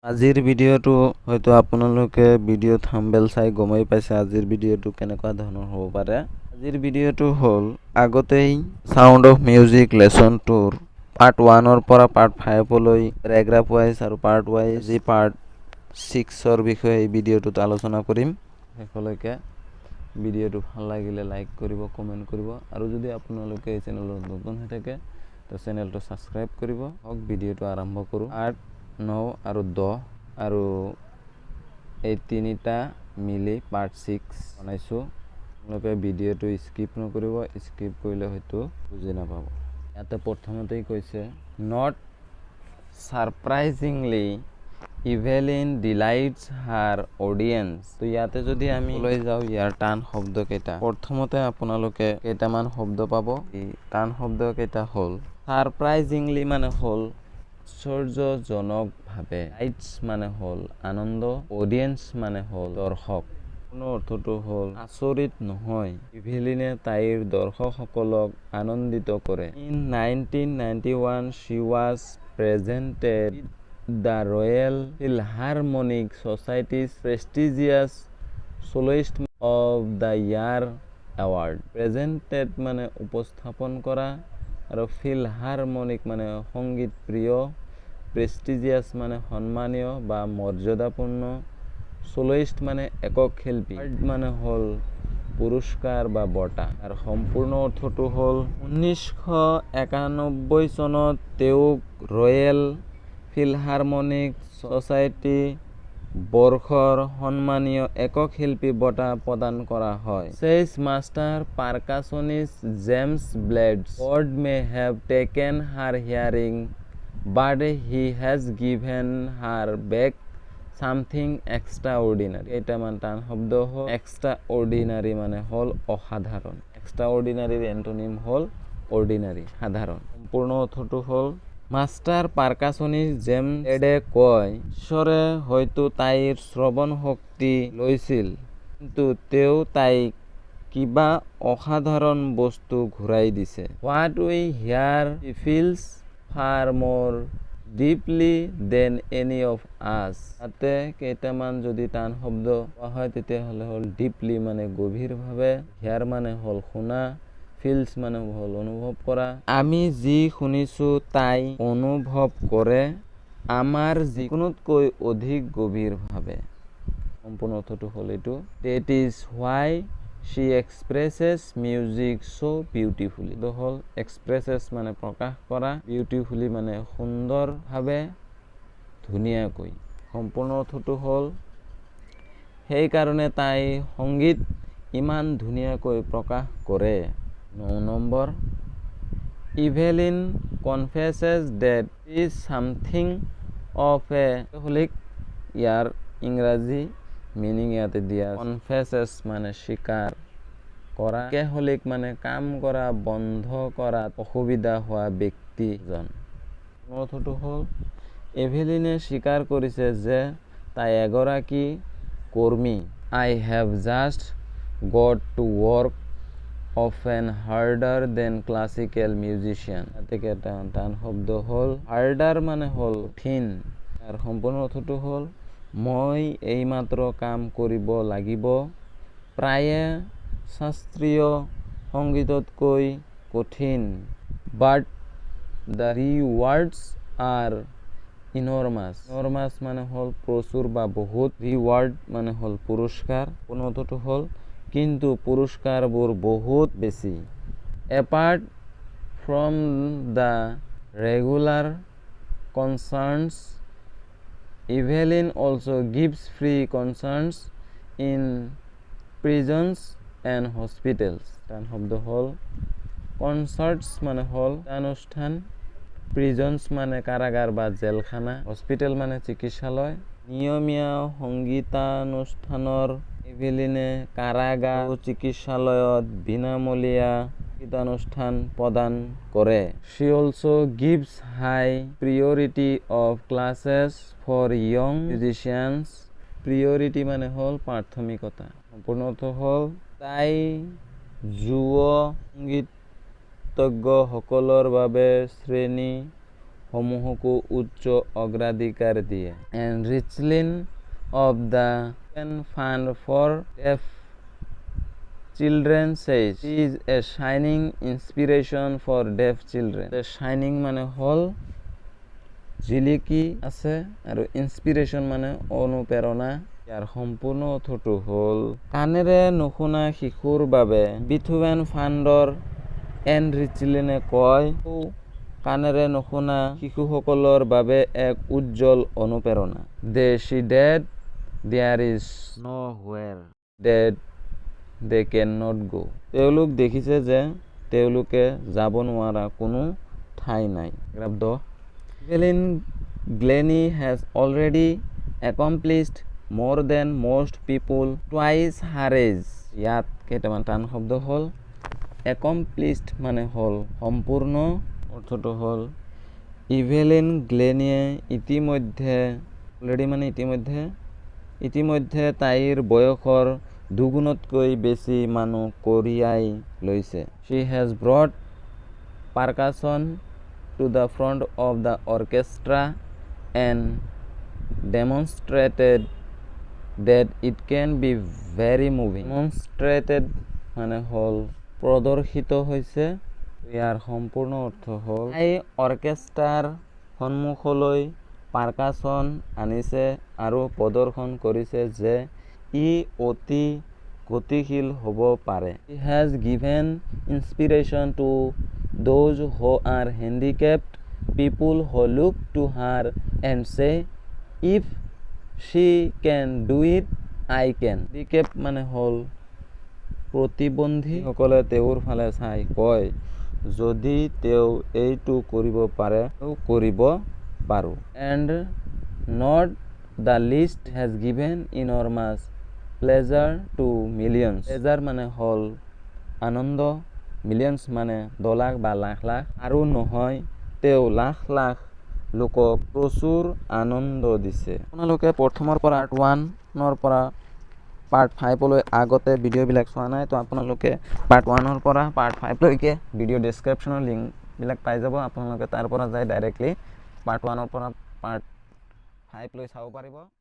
আজিৰ ভিডিঅ'টো হয়তো আপোনালোকে ভিডিঅ' থাম্বনেল চাই গমেই পাইছে আজিৰ ভিডিঅ'টো কেনেকুৱা ধৰণৰ হ'ব পাৰে। আজিৰ ভিডিঅ'টো হ'ল আগতেই সাউন্ড অফ মিউজিক লেসন 2ৰ পাৰ্ট 1ৰ পৰা পাৰ্ট 5লৈ পেৰাগ্ৰাফ ওয়াইজ আৰু পাৰ্ট ওয়াইজ যি পাৰ্ট 6ৰ বিষয়ে এই ভিডিঅ'টোত আলোচনা কৰিম। শেষলৈকে ভিডিঅ'টো ভাল লাগিলে লাইক কৰিব, কমেন্ট কৰিব আৰু যদি আপোনালোকে এই চেনেলত নতুন হৈ থাকে তো চেনেলটো সাবস্ক্ৰাইব কৰিব। হওক ভিডিঅ'টো আৰম্ভ কৰোঁ। 8, 9 আৰু 10 আৰু এই তিনিটা মিলি পাৰ্ট 6 বনাইছোঁ। আপোনালোকে ভিডিঅ'টো স্কিপ নকৰিব, স্কিপ কৰিলে হয়তো বুজি নাপাব। ইয়াতে প্ৰথমতেই কৈছে not surprisingly Evelyn delights her audience. তো ইয়াতে যদি আমি লৈ যাওঁ ইয়াৰ টান শব্দ কেইটা, প্ৰথমতে আপোনালোকে কেইটামান শব্দ পাব। এই টান শব্দ কেইটা হ'ল সাৰপ্ৰাইজিংলি মানে হ'ল আশ্চৰ্যজনকভাৱে, লাইটস মানে হ'ল আনন্দ, অডিয়েন্স মানে হ'ল দৰ্শক। কোনো অৰ্থটো হ'ল আচৰিত নহয়, ইভেলিনে তাইৰ দৰ্শকসকলক আনন্দিত কৰে। In 1991 she was presented the Royal Philharmonic Society's prestigious Soloist of the Year Award. Presented মানে উপস্থাপন কৰা আৰু ফিলহাৰমনিক মানে সংগীত প্ৰিয়, প্ৰেষ্টিজিয়াছ মানে সন্মানীয় বা মৰ্যাদাপূৰ্ণ, সোলোইষ্ট মানে একক শিল্পী, মানে হ'ল পুৰস্কাৰ বা বঁটা। আৰু সম্পূৰ্ণ অৰ্থটো হ'ল 1991 চনত তেওঁক ৰয়েল ফিলহাৰমনিক ছ'চাইটি বৰ্ষৰ সন্মানীয় একক শিল্পী বঁটা প্ৰদান কৰা হয়। Says master percussionist James Blades God may have taken her hearing but he has given her back something extraordinary. কেইটামান টান শব্দ হ'ল এক্সট্ৰা অৰ্ডিনাৰী মানে হ'ল অসাধাৰণ, এক্সট্ৰা অৰ্ডিনাৰীৰ এণ্টনিম হ'ল অৰ্ডিনাৰী, সাধাৰণ। সম্পূৰ্ণ অৰ্থটো হ'ল মাষ্টাৰ পাৰ্কাছনিষ্ট জেমছ ব্লেডে কয় ঈশ্বৰে হয়তো তাইৰ শ্ৰৱণ শক্তি লৈছিল, কিন্তু তেওঁ তাইক কিবা অসাধাৰণ বস্তু ঘূৰাই দিছে। What we here he feels ফাৰ মোৰ ডিপলি দেন এনি অফ আছ। তাতে কেইটামান যদি টান শব্দ কোৱা হয় তেতিয়াহ'লে হ'ল ডিপলি মানে গভীৰভাৱে, হিয়াৰ মানে হ'ল শুনা, ফিলছ মানে হ'ল অনুভৱ কৰা। আমি যি শুনিছোঁ তাই অনুভৱ কৰে আমাৰ যিকোনোতকৈ অধিক গভীৰভাৱে। সম্পূৰ্ণ অৰ্থটো হ'ল এইটো that is why she expresses music so beautifully। তো হ'ল এক্সপ্ৰেছেছ মানে প্ৰকাশ কৰা, বিউটিফুলি মানে সুন্দৰভাৱে, ধুনীয়াকৈ। সম্পূৰ্ণ অৰ্থটো হ'ল সেইকাৰণে তাই সংগীত ইমান ধুনীয়াকৈ প্ৰকাশ কৰে। 9 নম্বৰ Evelyn confesses that is something of a holic. ইয়াৰ ইংৰাজী মিনিং ইয়াতে দিয়া কনফেছেছ মানে স্বীকাৰ কৰা, কেহলিক মানে কাম কৰা বন্ধ কৰাত অসুবিধা হোৱা ব্যক্তিজন। অৰ্থটো হ'ল এভেলিনে স্বীকাৰ কৰিছে যে তাই এগৰাকী কৰ্মী। I have just got to work often harder than classical musician. ইয়াতে টান শব্দ হ'ল হাৰ্ডাৰ মানে হ'ল কঠিন। আৰু সম্পূৰ্ণ অৰ্থটো হ'ল মই এইমাত্ৰ কাম কৰিব লাগিব, প্ৰায়ে শাস্ত্ৰীয় সংগীততকৈ কঠিন। বাট দ্য ৰিৱাৰ্ডছ আৰ ইনৰমাছ। ইনৰমাছ মানে হ'ল প্ৰচুৰ বা বহুত, ৰিৱাৰ্ড মানে হ'ল পুৰস্কাৰ। অৰ্থটো হ'ল কিন্তু পুৰস্কাৰবোৰ বহুত বেছি। Apart from the regular concerts Evelyn also gives free concerts in prisons and hospitals. টান শব্দ হ'ল কনচাৰ্টছ মানে হ'ল অনুষ্ঠান, প্ৰিজনছ মানে কাৰাগাৰ বা জেলখানা, হস্পিটেল মানে চিকিৎসালয়। নিয়মীয়া সংগীতানুষ্ঠানৰ ইভেলিনে কাৰাগাৰ আৰু চিকিৎসালয়ত বিনামূলীয়া সংগীতানুষ্ঠান প্ৰদান কৰে। She also gives high priority of classes for young musicians। প্ৰিয়ৰিটি মানে হ'ল প্ৰাথমিকতা। সম্পূৰ্ণ অৰ্থ হ'ল তাই যুৱ সংগীতজ্ঞসকলৰ বাবে শ্ৰেণী সমূহকো উচ্চ অগ্ৰাধিকাৰ দিয়ে এনৰিচলিং of the fund for deaf children says she is a shining inspiration for deaf children the shining মানে হল জিলিকি আছে আৰু ইনস্পিৰেশন মানে অনুপ্ৰেৰণা ইয়াৰ সম্পূৰ্ণ অৰ্থটো হল কানেৰে নুশুনা শিশুৰ বাবে বিথুভেন ফাণ্ডৰ এনৰিচলিনে কয় কানেৰে নুশুনা শিশুসকলৰ বাবে এক উজ্জ্বল অনুপ্ৰেৰণা they see that there is nowhere that they cannot go তেওঁলোক দেখিছে যে তেওঁলোকে যাব নোৱাৰা কোনো ঠাই নাই graph 10 Evelyn Glennie has already accomplished more than most people twice her age ইয়াত কেইটামান টান শব্দ হল accomplished মানে হল সম্পূৰ্ণ অৰ্থটো হল ইভেলিন গ্লেনিয়ে ইতিমধ্যে অলৰেডি মানে ইতিমধ্যে তাইৰ বয়সৰ দুগুণতকৈ বেছি মানুহ কঢ়িয়াই লৈছে she has brought percussion to the front of the orchestra and demonstrated that it can be very moving demonstrated মানে হল প্ৰদৰ্শিত হৈছে ইয়াৰ সম্পূৰ্ণ অৰ্থ হল এই অৰ্কেষ্ট্ৰাৰ সন্মুখলৈ পাৰকাছন আনিছে আৰু প্ৰদৰ্শন কৰিছে যে ই অতি গতিশীল হ'ব পাৰে he has given inspiration to those who are handicapped people who look to her and say if she can do it I can handicapped মানে হল প্ৰতিবন্ধী সকলে তেওঁৰ ফালে চাই কয় যদি তেওঁ এইটো কৰিব পাৰে তো কৰিব পাৰো and not the least has given enormous pleasure to millions pleasure মানে হল আনন্দ millions মানে দলাখ বা লাখ লাখ আৰু নহয় তেওঁ লাখ লাখ লোকক প্ৰচুৰ আনন্দ দিছে আপোনালোকে প্ৰথমৰ পৰা পাৰ্ট 1 ৰ পৰা পাৰ্ট 5 লৈ আগতে ভিডিও বিলাক চোৱা নাই তো আপোনালোকে পাৰ্ট 1 ৰ পৰা পাৰ্ট 5 লৈকে ভিডিও ডেসক্ৰিপচনৰ লিংক বিলাক পাই যাব আপোনালোকে তাৰ পৰা যাই ডাইৰেক্টলি পাৰ্ট 1 ৰ পৰা পাৰ্ট 5 লৈ চাব পাৰিব